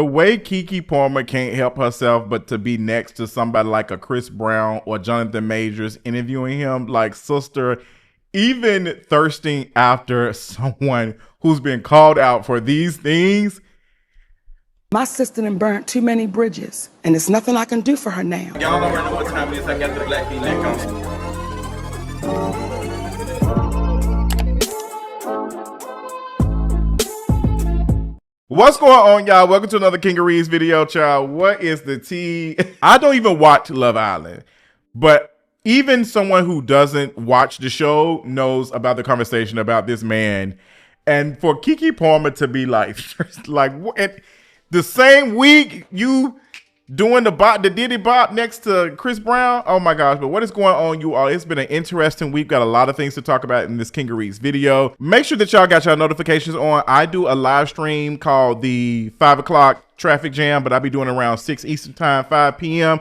The way KeKe Palmer can't help herself but to be next to somebody like a Chris Brown or Jonathan Majors interviewing him, like, sister, even thirsting after someone who's been called out for these things. My sister done burnt too many bridges, and there's nothing I can do for her now. Y'all already know what time it is. I got the black V-neck on. What's going on, y'all? Welcome to another Kingeries video, child. What is the tea? I don't even watch Love Island, but even someone who doesn't watch the show knows about the conversation about this man. And for KeKe Palmer to be like, the same week you doing the Diddy Bop next to Chris Brown. Oh my gosh, but what is going on, you all? It's been an interesting week. Got a lot of things to talk about in this Kingeries video. Make sure that y'all got y'all notifications on. I do a live stream called the 5 o'clock traffic jam, but I'll be doing it around 6 Eastern time, 5 p.m.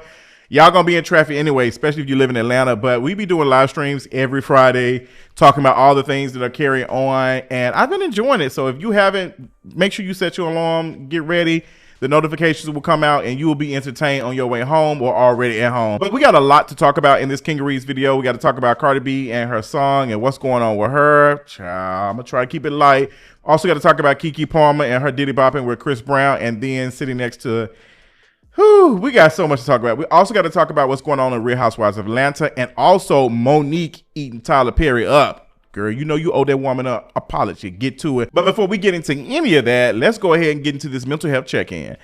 Y'all gonna be in traffic anyway, especially if you live in Atlanta, but we be doing live streams every Friday, talking about all the things that are carrying on, and I've been enjoying it. So if you haven't, make sure you set your alarm, get ready. The notifications will come out and you will be entertained on your way home or already at home. But we got a lot to talk about in this Kingeries video. We got to talk about Cardi B and her song and what's going on with her. Child, I'm going to try to keep it light. Also got to talk about KeKe Palmer and her Diddy bopping with Chris Brown, and then sitting next to, we got so much to talk about. We also got to talk about what's going on in Real Housewives of Atlanta, and also Monique eating Tyler Perry up. Girl, you know you owe that woman an apology. Get to it. But before we get into any of that, let's go ahead and get into this mental health check-in.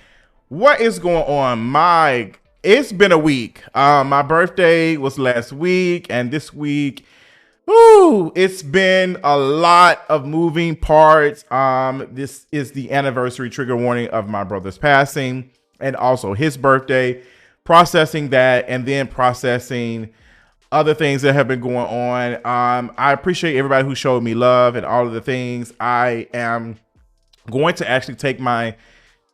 What is going on? It's been a week. My birthday was last week, and this week, it's been a lot of moving parts. This is the anniversary, trigger warning, of my brother's passing, and also his birthday. Processing that, and then processing other things that have been going on. I appreciate everybody who showed me love and all of the things. I am going to actually take my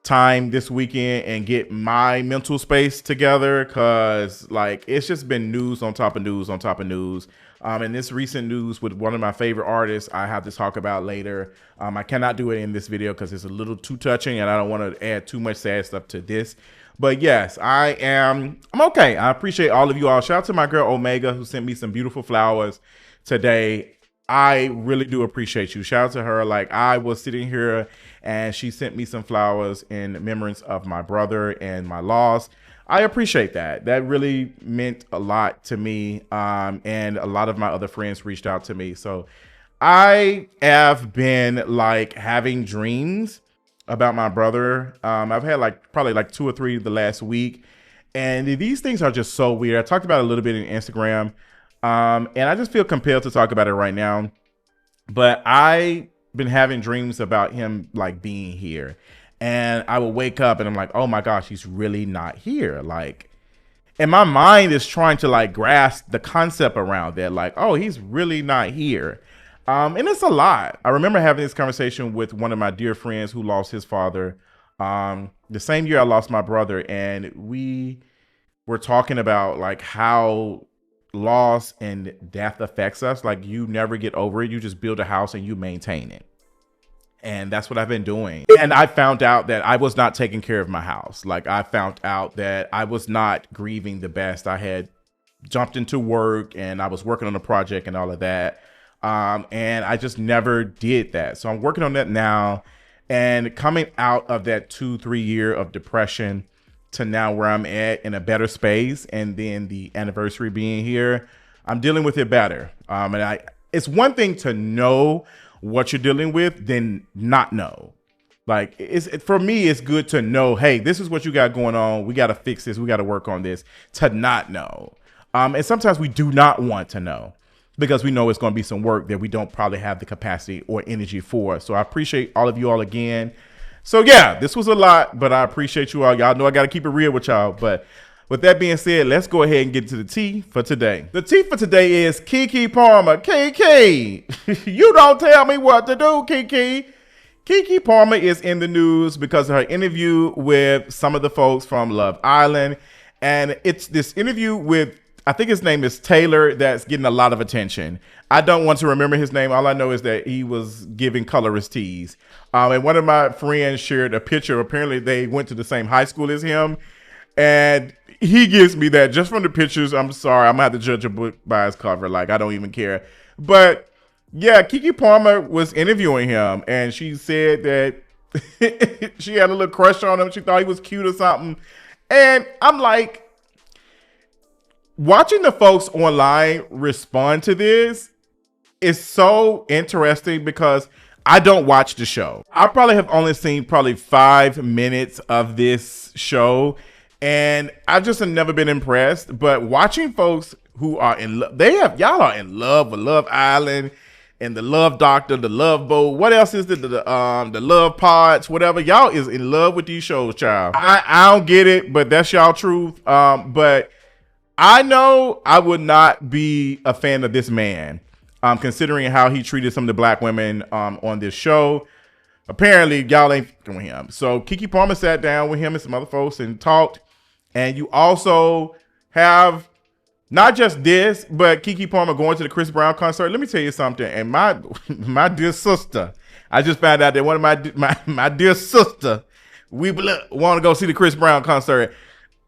time this weekend and get my mental space together, because like it's just been news on top of news on top of news. And this recent news with one of my favorite artists I have to talk about later. I cannot do it in this video because it's a little too touching and I don't want to add too much sad stuff to this. But yes, I'm okay. I appreciate all of you all. Shout out to my girl Omega, who sent me some beautiful flowers today. I really do appreciate you. Shout out to her. Like, I was sitting here and she sent me some flowers in remembrance of my brother and my loss. I appreciate that. That really meant a lot to me. And a lot of my other friends reached out to me. So I have been like having dreams about my brother. I've had probably 2 or 3 the last week, and these things are just so weird. I talked about it a little bit in Instagram, and I just feel compelled to talk about it right now. But I've been having dreams about him like being here, and I will wake up and I'm like, oh my gosh, he's really not here. Like, and my mind is trying to like grasp the concept around that, like, oh, he's really not here. And it's a lot. I remember having this conversation with one of my dear friends who lost his father the same year I lost my brother, and we were talking about like how loss and death affects us. Like, you never get over it. You just build a house and you maintain it. And that's what I've been doing. And I found out that I was not taking care of my house. Like, I found out that I was not grieving the best. I had jumped into work and I was working on a project and all of that. And I just never did that. So I'm working on that now, and coming out of that 2-3 year of depression to now where I'm at in a better space. And then the anniversary being here, I'm dealing with it better. And it's one thing to know what you're dealing with than not know. Like, for me, it's good to know, hey, this is what you got going on. We got to fix this. We got to work on this, to not know. And sometimes we do not want to know, because we know it's going to be some work that we don't probably have the capacity or energy for. So I appreciate all of you all again. So yeah, this was a lot, but I appreciate you all. Y'all know I got to keep it real with y'all. But with that being said, let's go ahead and get to the tea for today. The tea for today is KeKe Palmer. KeKe, you don't tell me what to do, KeKe. KeKe Palmer is in the news because of her interview with some of the folks from Love Island. And it's this interview with I think his name is Taylor, that's getting a lot of attention. I don't want to remember his name. All I know is that he was giving colorist teas. And one of my friends shared a picture. Apparently they went to the same high school as him. And he gives me that just from the pictures. I'm sorry, I'm gonna have to judge a book by its cover. Like, I don't even care. But yeah, KeKe Palmer was interviewing him, and she said that she had a little crush on him. She thought he was cute or something. And I'm like, watching the folks online respond to this is so interesting because I don't watch the show. I probably have only seen probably 5 minutes of this show, and I've just never been impressed. But watching folks who are in love, y'all are in love with Love Island and the Love Doctor, the Love Boat. What else is it? The Love Pods, whatever. Y'all is in love with these shows, child. I don't get it, but that's y'all truth. But I know I would not be a fan of this man, considering how he treated some of the black women on this show. Apparently, y'all ain't with him. So KeKe Palmer sat down with him and some other folks and talked. And you also have not just this, but KeKe Palmer going to the Chris Brown concert. Let me tell you something. And my dear sister, I just found out that one of my dear sister, we want to go see the Chris Brown concert.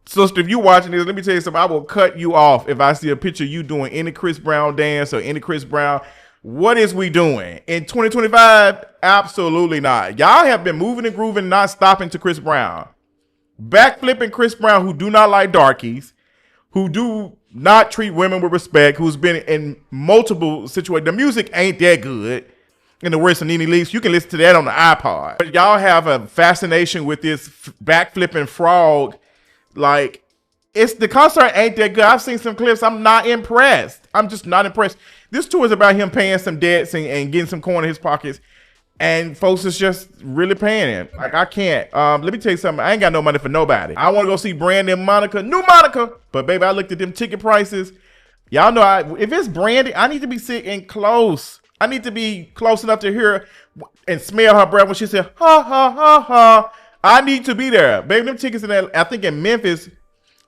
Sister, if you watching this, let me tell you something. I will cut you off if I see a picture of you doing any Chris Brown dance or any Chris Brown. What is we doing in 2025? Absolutely not. Y'all have been moving and grooving, not stopping to Chris Brown. Backflipping Chris Brown, who do not like darkies, who do not treat women with respect, who's been in multiple situations. The music ain't that good. In the words of Nene Leakes, you can listen to that on the iPod. But y'all have a fascination with this backflipping frog. Like, the concert ain't that good. I've seen some clips. I'm not impressed. I'm just not impressed. This tour is about him paying some debts and getting some coin in his pockets. And folks is just really paying him. Like, I can't. Let me tell you something. I ain't got no money for nobody. I want to go see Brandy and Monica. New Monica. But, baby, I looked at them ticket prices. Y'all know, if it's Brandy, I need to be sitting close. I need to be close enough to hear and smell her breath when she said, ha, ha, ha, ha. I need to be there. Baby, them tickets in that, I think in Memphis,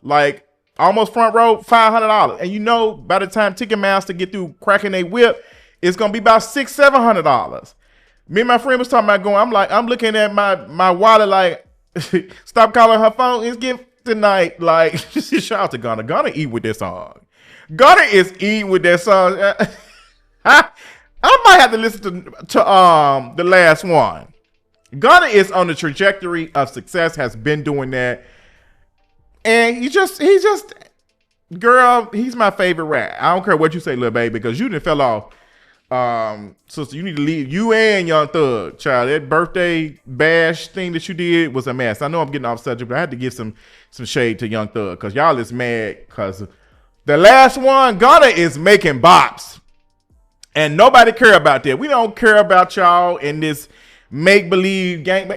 like, almost front row, $500. And you know, by the time Ticketmaster get through cracking their whip, it's going to be about $600-700. Me and my friend was talking about going. I'm looking at my wallet like, stop calling her phone. It's gift tonight. Like, shout out to Gunna. Gunna eat with this song. Gunna is eating with that song. I might have to listen to the last one. Gunna is on the trajectory of success. Has been doing that, and he's just, girl. He's my favorite rat. I don't care what you say, little baby, because you done fell off. Sister, you need to leave. You and Young Thug, child. That birthday bash thing that you did was a mess. I know I'm getting off subject, but I had to give some shade to Young Thug because y'all is mad because the last one, Gunna is making bops, and nobody care about that. We don't care about y'all in this make believe gang.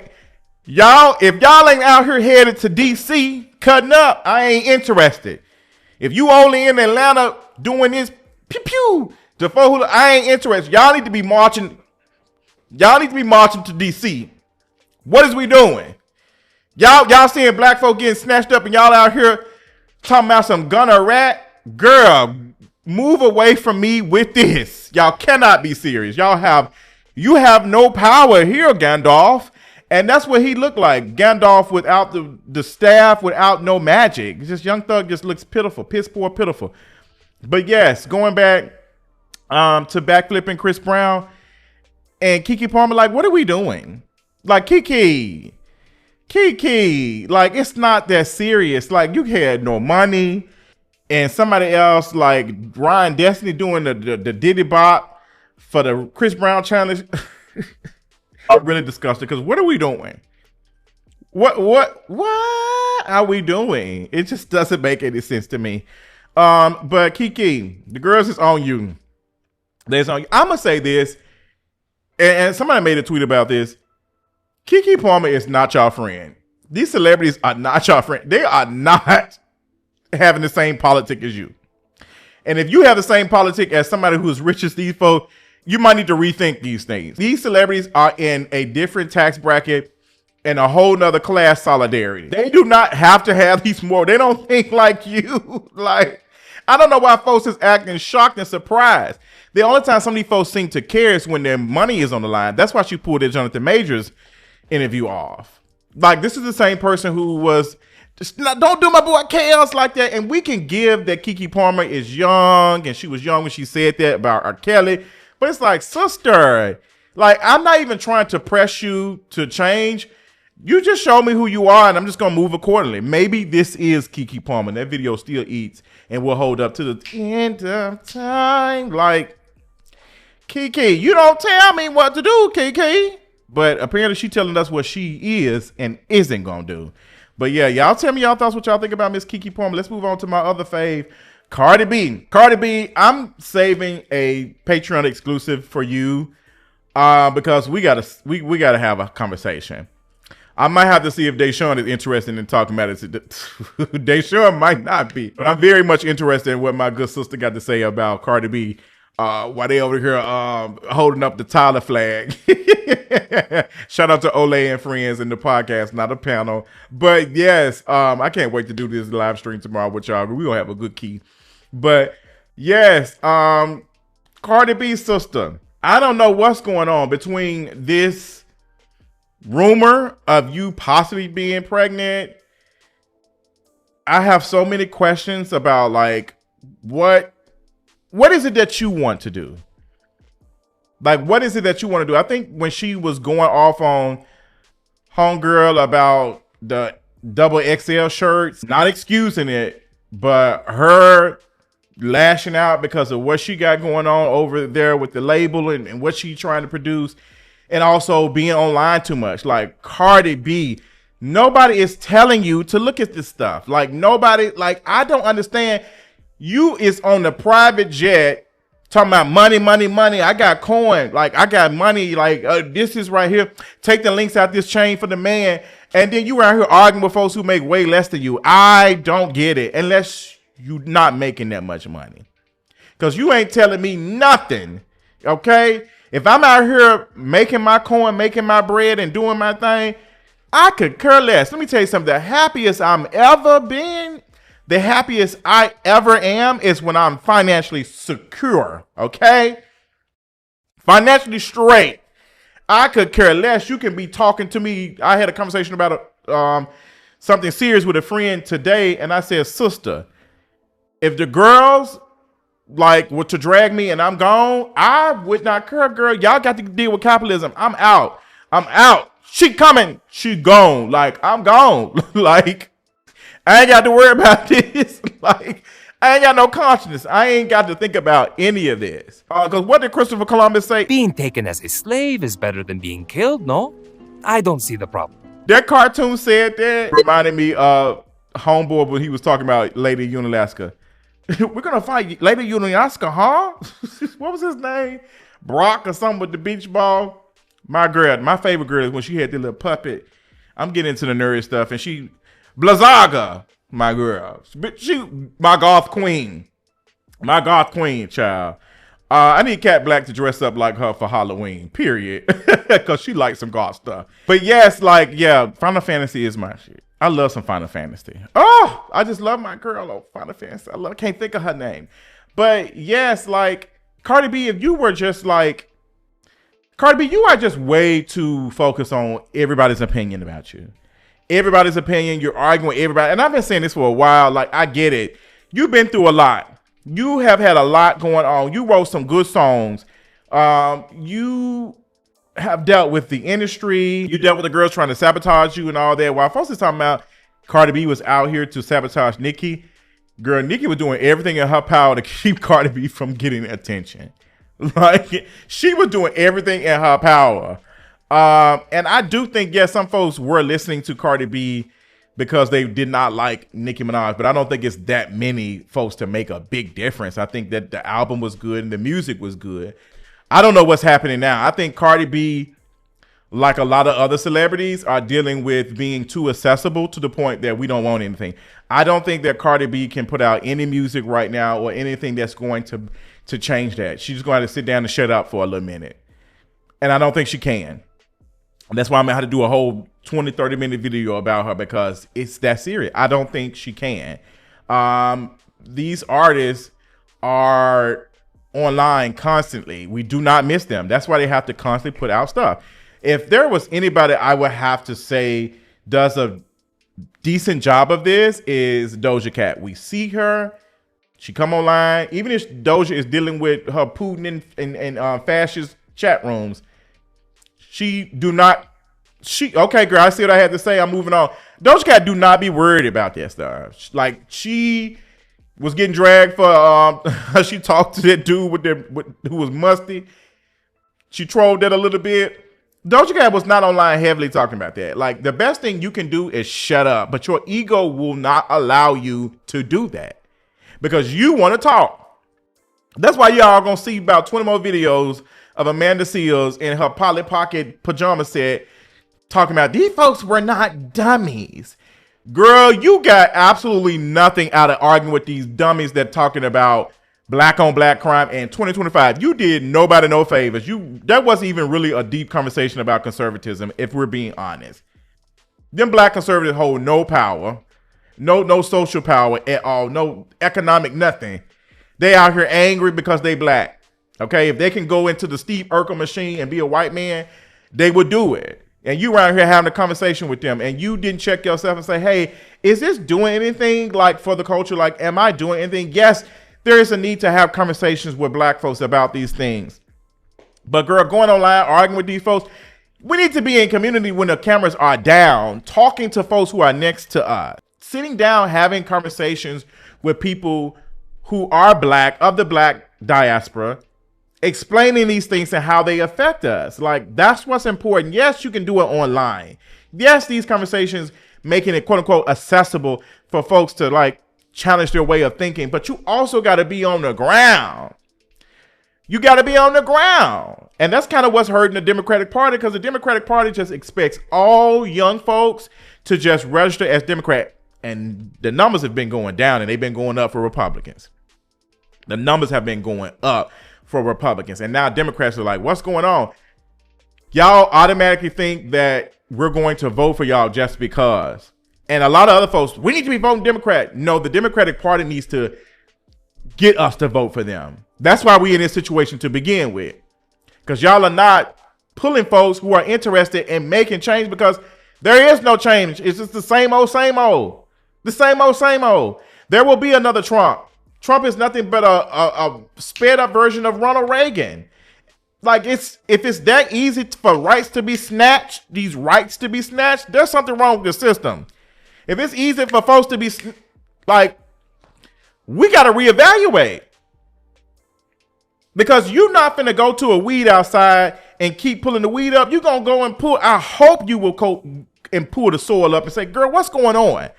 Y'all, if y'all ain't out here headed to DC cutting up, I ain't interested. If you only in Atlanta doing this pew pew. I ain't interested. Y'all need to be marching. Y'all need to be marching to DC. What is we doing? Y'all seeing black folk getting snatched up and y'all out here talking about some Gunna rat? Girl, move away from me with this. Y'all cannot be serious. You have no power here, Gandalf. And that's what he looked like. Gandalf without the staff, without no magic. It's just Young Thug just looks pitiful, piss poor, pitiful. But yes, going back to backflipping Chris Brown and KeKe Palmer, like, what are we doing? Like, KeKe, like, it's not that serious. Like, you had no money, and somebody else, like Ryan Destiny, doing the Diddy Bop for the Chris Brown challenge. I'm really disgusted because what are we doing? What are we doing? It just doesn't make any sense to me. But KeKe, the girls is on you. I'm gonna say this, and somebody made a tweet about this. KeKe Palmer is not your friend. These celebrities are not your friend. They are not having the same politic as you. And if you have the same politic as somebody who is rich as these folks, you might need to rethink these things. These celebrities are in a different tax bracket and a whole nother class solidarity. They do not have to have these more. They don't think like you. Like, I don't know why folks is acting shocked and surprised. The only time some of these folks seem to care is when their money is on the line. That's why she pulled their Jonathan Majors interview off. Like, this is the same person who was just, don't do my boy Chaos like that. And we can give that KeKe Palmer is young, and she was young when she said that about R. Kelly. But it's like, sister, like, I'm not even trying to press you to change. You just show me who you are, and I'm just going to move accordingly. Maybe this is KeKe Palmer. That video still eats and will hold up to the end of time. Like, KeKe, you don't tell me what to do, KeKe. But apparently she telling us what she is and isn't going to do. But yeah, y'all tell me y'all thoughts, what y'all think about Miss KeKe Palmer. Let's move on to my other fave, Cardi B. Cardi B, I'm saving a Patreon exclusive for you because we gotta have a conversation. I might have to see if Deshaun is interested in talking about it. Deshaun might not be, but I'm very much interested in what my good sister got to say about Cardi B while they over here holding up the Tyler flag. Shout out to Olay and friends in the podcast, not a panel. But yes, I can't wait to do this live stream tomorrow with y'all. We're gonna have a good key. But yes, Cardi B's sister, I don't know what's going on between this rumor of you possibly being pregnant. I have so many questions about, like, what is it that you want to do? Like, what is it that you want to do? I think when she was going off on Homegirl about the double XL shirts, not excusing it, but her lashing out because of what she got going on over there with the label and what she's trying to produce, and also being online too much. Like, Cardi B, nobody is telling you to look at this stuff. Like, nobody, like, I don't understand. You is on the private jet talking about money, money, money. I got coin. Like, I got money. Like, this is right here. Take the links out this chain for the man. And then you around here arguing with folks who make way less than you. I don't get it unless you not making that much money. Because you ain't telling me nothing. Okay? If I'm out here making my coin, making my bread, and doing my thing, I could care less. Let me tell you something. The happiest I'm ever been, the happiest I ever am, is when I'm financially secure, okay? Financially straight. I could care less. You can be talking to me. I had a conversation about something serious with a friend today, and I said, sister, if the girls like were to drag me and I'm gone, I would not care, girl. Y'all got to deal with capitalism. I'm out. I'm out. She coming. She gone. Like, I'm gone. Like, I ain't got to worry about this. Like, I ain't got no conscience. I ain't got to think about any of this. Because what did Christopher Columbus say? Being taken as a slave is better than being killed, no? I don't see the problem. That cartoon said that. Reminded me of Homeboy when he was talking about Lady Unalaska. We're going to fight Lady Unalaska, huh? What was his name? Brock or something with the beach ball. My girl, my favorite girl is when she had the little puppet. I'm getting into the nerd stuff, and she... Blazaga, my girl. She, my goth queen. My goth queen, child. I need Cat Black to dress up like her for Halloween, period. Because she likes some goth stuff. But yes, like, yeah, Final Fantasy is my shit. I love some Final Fantasy. Oh, I just love my girl on Final Fantasy. I can't think of her name. But yes, like, Cardi B, if you were just like, Cardi B, you are just way too focused on everybody's opinion about you. Everybody's opinion. You're arguing with everybody. And I've been saying this for a while. Like, I get it. You've been through a lot. You have had a lot going on. You wrote some good songs. You have dealt with the industry. You dealt with the girls trying to sabotage you and all that. While folks is talking about Cardi B was out here to sabotage Nicki. Girl, Nicki was doing everything in her power to keep Cardi B from getting attention. Like, she was doing everything in her power. And I do think, yes, some folks were listening to Cardi B because they did not like Nicki Minaj, but I don't think it's that many folks to make a big difference. I think that the album was good and the music was good. I don't know what's happening now. I think Cardi B, like a lot of other celebrities, are dealing with being too accessible to the point that we don't want anything. I don't think that Cardi B can put out any music right now or anything that's going to change that. She's going to have to sit down and shut up for a little minute. And I don't think she can. That's why I'm gonna have to do a whole 20-30 minute video about her, because it's that serious. I don't think she can. these artists are online constantly. We do not miss them. That's why they have to constantly put out stuff. If there was anybody I would have to say does a decent job of this, is Doja Cat. We see her, she come online, even if Doja is dealing with her Putin and fascist chat rooms, okay, girl, I see what I had to say, I'm moving on. Doja Cat do not be worried about that stuff. Like, she was getting dragged for she talked to that dude who was musty. She trolled that a little bit. Doja Cat was not online heavily talking about that. Like, the best thing you can do is shut up, but your ego will not allow you to do that because you want to talk. That's why y'all gonna see about 20 more videos of Amanda Seales in her Polly Pocket pajama set talking about these folks were not dummies. Girl, you got absolutely nothing out of arguing with these dummies that talking about black on black crime in 2025. You did nobody no favors. That wasn't even really a deep conversation about conservatism, if we're being honest. Them black conservatives hold no power, no social power at all, no economic nothing. They out here angry because they black. Okay, if they can go into the Steve Urkel machine and be a white man, they would do it. And you around here having a conversation with them, and you didn't check yourself and say, hey, is this doing anything like for the culture? Like, am I doing anything? Yes, there is a need to have conversations with black folks about these things. But girl, going online, arguing with these folks, we need to be in community when the cameras are down, talking to folks who are next to us, sitting down, having conversations with people who are black, of the black diaspora, explaining these things and how they affect us. Like, that's what's important. Yes, you can do it online. Yes, these conversations making it quote unquote accessible for folks to like challenge their way of thinking, but you also got to be on the ground. You got to be on the ground. And that's kind of what's hurting the Democratic Party, because the Democratic Party just expects all young folks to just register as Democrat. And the numbers have been going down, and they've been going up for Republicans. The numbers have been going up for Republicans. And now Democrats are like, what's going on? Y'all automatically think that we're going to vote for y'all just because. And a lot of other folks, we need to be voting Democrat. No, the Democratic Party needs to get us to vote for them. That's why we're in this situation to begin with. Because y'all are not pulling folks who are interested in making change, because there is no change. It's just the same old, same old. The same old, same old. There will be another Trump. Trump is nothing but a sped up version of Ronald Reagan. Like, if it's that easy for rights to be snatched, there's something wrong with the system. If it's easy for folks to be like, we got to reevaluate. Because you're not finna go to a weed outside and keep pulling the weed up. You're going to go and pull. I hope you will go and pull the soil up and say, girl, what's going on?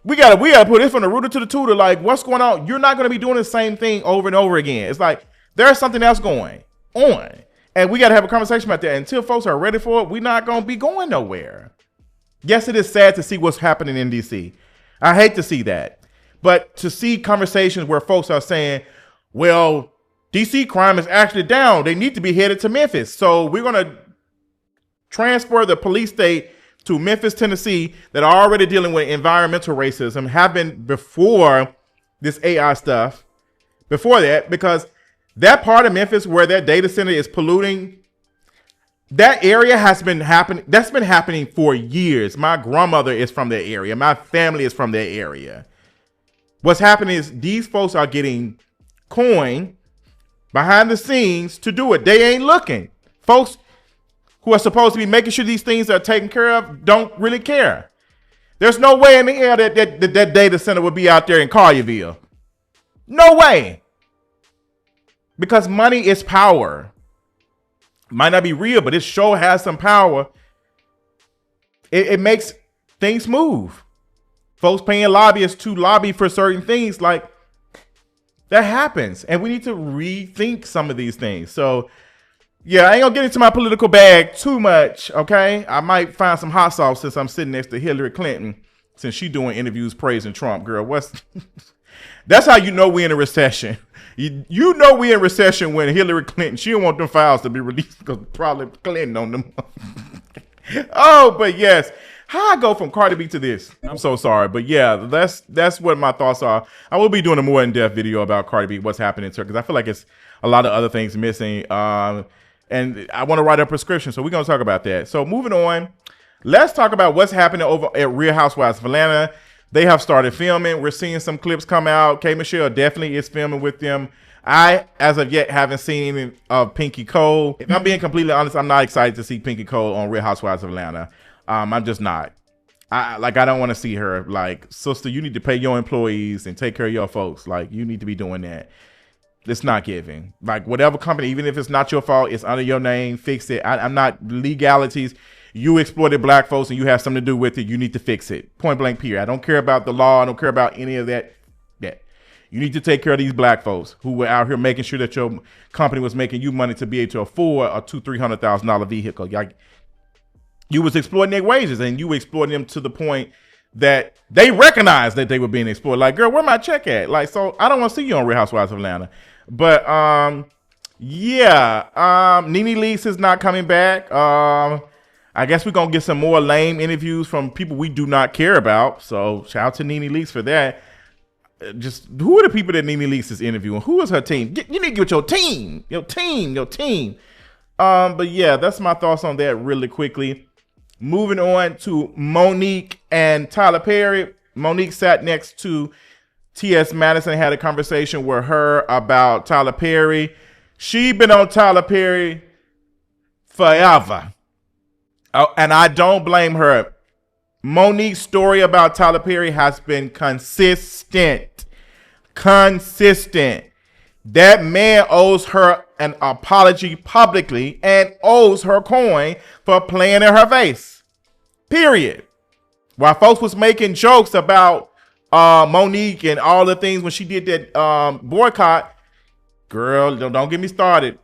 We gotta put this from the rooter to the tutor. Like, what's going on? You're not going to be doing the same thing over and over again. It's like, there's something else going on. And we got to have a conversation about that. Until folks are ready for it, we're not going to be going nowhere. Yes, it is sad to see what's happening in DC. I hate to see that. But to see conversations where folks are saying, well, DC crime is actually down. They need to be headed to Memphis. So we're going to transfer the police state to Memphis, Tennessee, that are already dealing with environmental racism, have been before this AI stuff, before that, because that part of Memphis where that data center is polluting, that area has been happening. That's been happening for years. My grandmother is from that area. My family is from that area. What's happening is these folks are getting coin behind the scenes to do it. They ain't looking. Folks who are supposed to be making sure these things are taken care of don't really care. There's no way in the air that data center would be out there in Collierville. No way. Because money is power. Might not be real, but it sure has some power. It makes things move. Folks paying lobbyists to lobby for certain things, like, that happens. And we need to rethink some of these things. So, yeah, I ain't gonna get into my political bag too much, okay? I might find some hot sauce since I'm sitting next to Hillary Clinton, since she doing interviews praising Trump. Girl, that's how you know we in a recession. You know we in recession when Hillary Clinton, she don't want them files to be released because probably Clinton on them. Oh, but yes, How I go from Cardi B to this? I'm so sorry, but yeah, that's what my thoughts are. I will be doing a more in-depth video about Cardi B, what's happening to her, because I feel like it's a lot of other things missing. And I want to write a prescription, so we're gonna talk about that. So moving on, let's talk about what's happening over at Real Housewives of Atlanta. They have started filming. We're seeing some clips come out. K. Michelle definitely is filming with them. I, as of yet, haven't seen any of Pinky Cole. If I'm being completely honest, I'm not excited to see Pinky Cole on Real Housewives of Atlanta. I'm just not. I don't want to see her. Like, sister, you need to pay your employees and take care of your folks. Like, you need to be doing that. It's not giving. Like, whatever company, even if it's not your fault, it's under your name, fix it. I'm not legalities. You exploited black folks and you have something to do with it. You need to fix it. Point blank, period. I don't care about the law. I don't care about any of that. You need to take care of these black folks who were out here making sure that your company was making you money to be able to afford a $200,000-$300,000 vehicle. You was exploiting their wages, and you were exploiting them to the point that they recognized that they were being exploited. Like, girl, where my check at? Like, so I don't want to see you on Real Housewives of Atlanta. But yeah, Nene Leakes is not coming back. I guess we're gonna get some more lame interviews from people we do not care about. So shout out to Nene Leakes for that. Just who are the people that Nene Leakes is interviewing? Who is her team? You need to get your team. But yeah, that's my thoughts on that really quickly. Moving on to Monique and Tyler Perry. Monique sat next to T.S. Madison, had a conversation with her about Tyler Perry. She been on Tyler Perry forever. Oh, and I don't blame her. Monique's story about Tyler Perry has been consistent. That man owes her an apology publicly and owes her coin for playing in her face. Period. While folks was making jokes about Monique and all the things when she did that boycott, girl, don't get me started.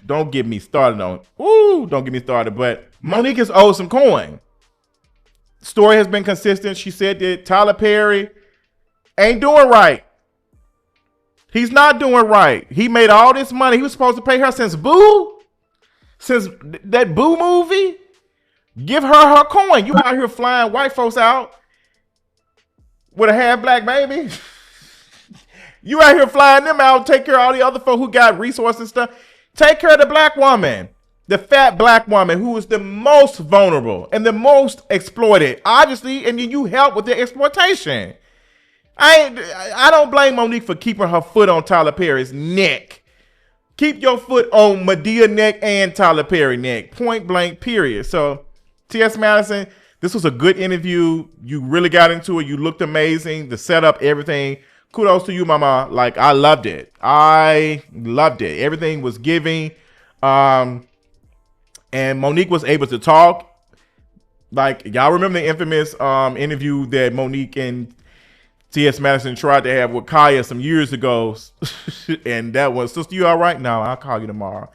Don't get me started on. Don't get me started. But Monique is owed some coin. Story has been consistent. She said that Tyler Perry ain't doing right. He's not doing right. He made all this money. He was supposed to pay her since Boo. Since that Boo movie. Give her coin. You out here flying white folks out with a half black baby. You out here flying them out. Take care of all the other folk who got resources and stuff. Take care of the black woman. The fat black woman who is the most vulnerable and the most exploited, obviously, and then you help with the exploitation. I don't blame Monique for keeping her foot on Tyler Perry's neck. Keep your foot on Madea neck and Tyler Perry neck. Point blank, period. So, T.S. Madison, this was a good interview. You really got into it. You looked amazing. The setup, everything. Kudos to you, mama. Like, I loved it. Everything was giving. And Monique was able to talk. Like, y'all remember the infamous interview that Monique and T.S. Madison tried to have with Kaya some years ago. And that was, sister, you all right? No, I'll call you tomorrow.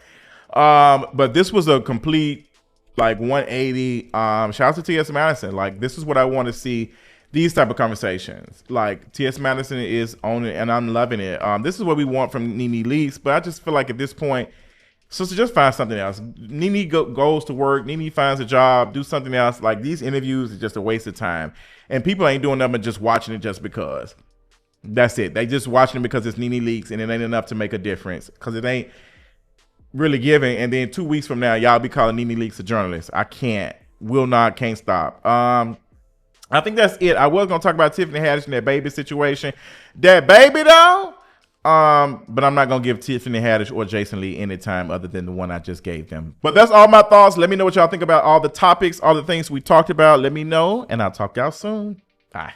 But this was a complete, like, 180. Shout out to T.S. Madison. Like, this is what I want to see, these type of conversations. Like, T.S. Madison is on it, and I'm loving it. This is what we want from Nene Leakes. But I just feel like at this point, sister, just find something else. Nene goes to work. Nene finds a job. Do something else. Like, these interviews are just a waste of time. And people ain't doing nothing but just watching it just because. That's it. They just watching it because it's Nene Leakes and it ain't enough to make a difference. Because it ain't really giving. And then 2 weeks from now, y'all be calling Nene Leakes a journalist. I can't. Will not. Can't stop. I think that's it. I was going to talk about Tiffany Haddish and that baby situation. That baby, though. But I'm not going to give Tiffany Haddish or Jason Lee any time other than the one I just gave them. But that's all my thoughts. Let me know what y'all think about all the topics, all the things we talked about. Let me know, and I'll talk to y'all soon. Bye.